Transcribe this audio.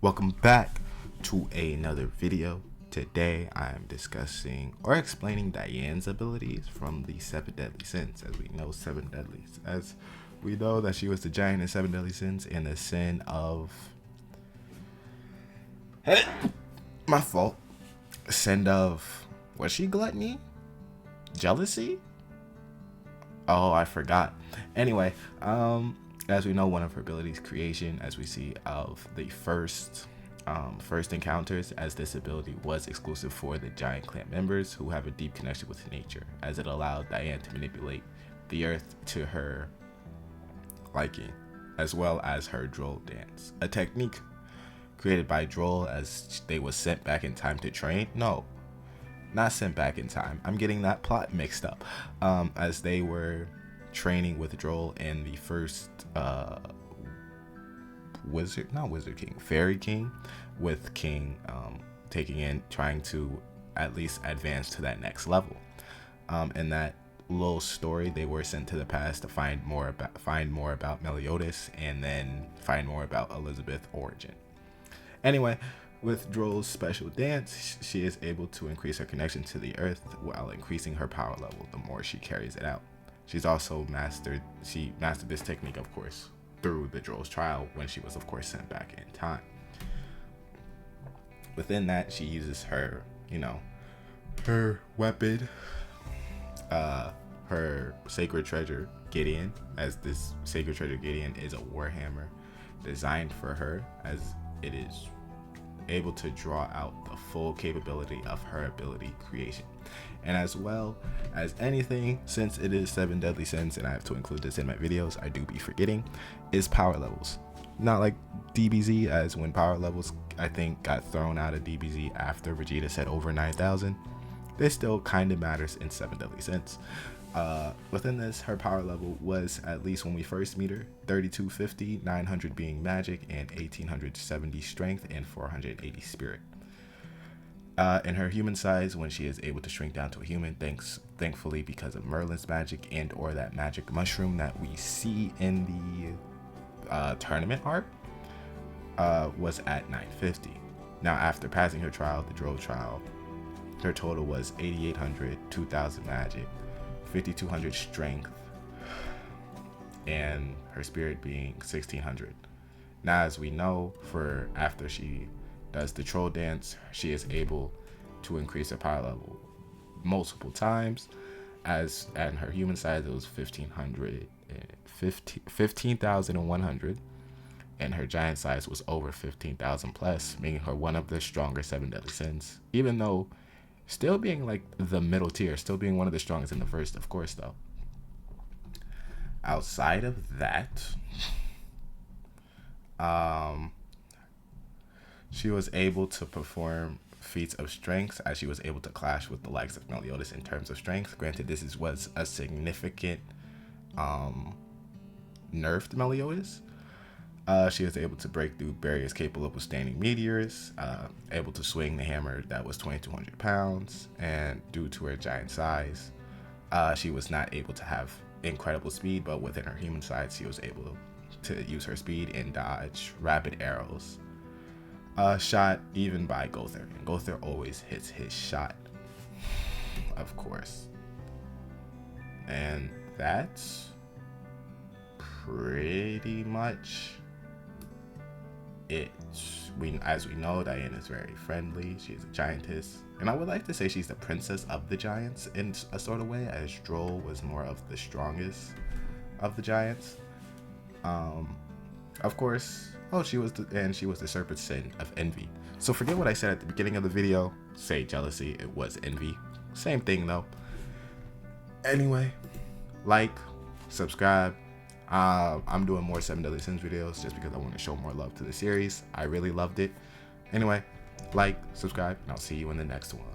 Welcome back to another video. Today I am discussing or explaining Diane's abilities from the 7 deadly sins. As we know, 7 deadlies. As we know that she was the giant in 7 deadly sins, and the sin of my fault. Sin of, was she gluttony? Jealousy? Oh, I forgot. Anyway, as we know, one of her abilities, creation, as we see of the first encounters, as this ability was exclusive for the giant clan members who have a deep connection with nature, as it allowed Diane to manipulate the earth to her liking, as well as her droll dance, a technique created by Droll as they was sent back in time to train. No, not sent back in time. I'm getting that plot mixed up. As they were training with Droll and the first Fairy King, with King trying to at least advance to that next level. In that little story, they were sent to the past to find more about Meliodas, and then find more about Elizabeth's origin. Anyway, with Droll's special dance, she is able to increase her connection to the earth while increasing her power level the more she carries it out. She's also mastered this technique, of course, through the Droll's trial, when she was, of course, sent back in time. Within that, she uses her weapon, her sacred treasure, Gideon, as this sacred treasure, Gideon, is a warhammer designed for her, as it is able to draw out the full capability of her ability creation. And as well as anything, since it is 7 deadly sins and I have to include this in my videos, I do be forgetting, is power levels. Not like DBZ, as when power levels I think got thrown out of DBZ after Vegeta said over 9,000. This still kind of matters in 7 deadly sins. Within this, her power level was, at least when we first meet her, 3250, 900 being magic, and 1870 strength, and 480 spirit. In her human size, when she is able to shrink down to a human, thankfully because of Merlin's magic and or that magic mushroom that we see in the tournament art, was at 950. Now, after passing her trial, the Droll trial, her total was 8,800, 2,000 magic, 5,200 strength, and her spirit being 1,600. Now, as we know, for after she does the troll dance, she is able to increase her power level multiple times. As in her human size, it was 15,100, and her giant size was over 15,000 plus, making her one of the stronger 7 deadly sins, even though still being like the middle tier, still being one of the strongest in the first, of course, though. Outside of that, she was able to perform feats of strength, as she was able to clash with the likes of Meliodas in terms of strength. Granted, this was a significant nerf to Meliodas. She was able to break through barriers capable of withstanding meteors, able to swing the hammer that was 2,200 pounds, and due to her giant size, she was not able to have incredible speed, but within her human size, she was able to use her speed and dodge rapid arrows, shot even by Gother, and Gother always hits his shot, of course. And that's pretty much it. As we know, Diane is very friendly. She's a giantess, and I would like to say she's the princess of the giants in a sort of way, as Droll was more of the strongest of the giants. Of course, she was the serpent sin of envy. So forget what I said at the beginning of the video. Say jealousy, it was envy. Same thing though. Anyway, like, subscribe. I'm doing more 7 deadly sins videos just because I want to show more love to the series. I really loved it. Anyway, like, subscribe, and I'll see you in the next one.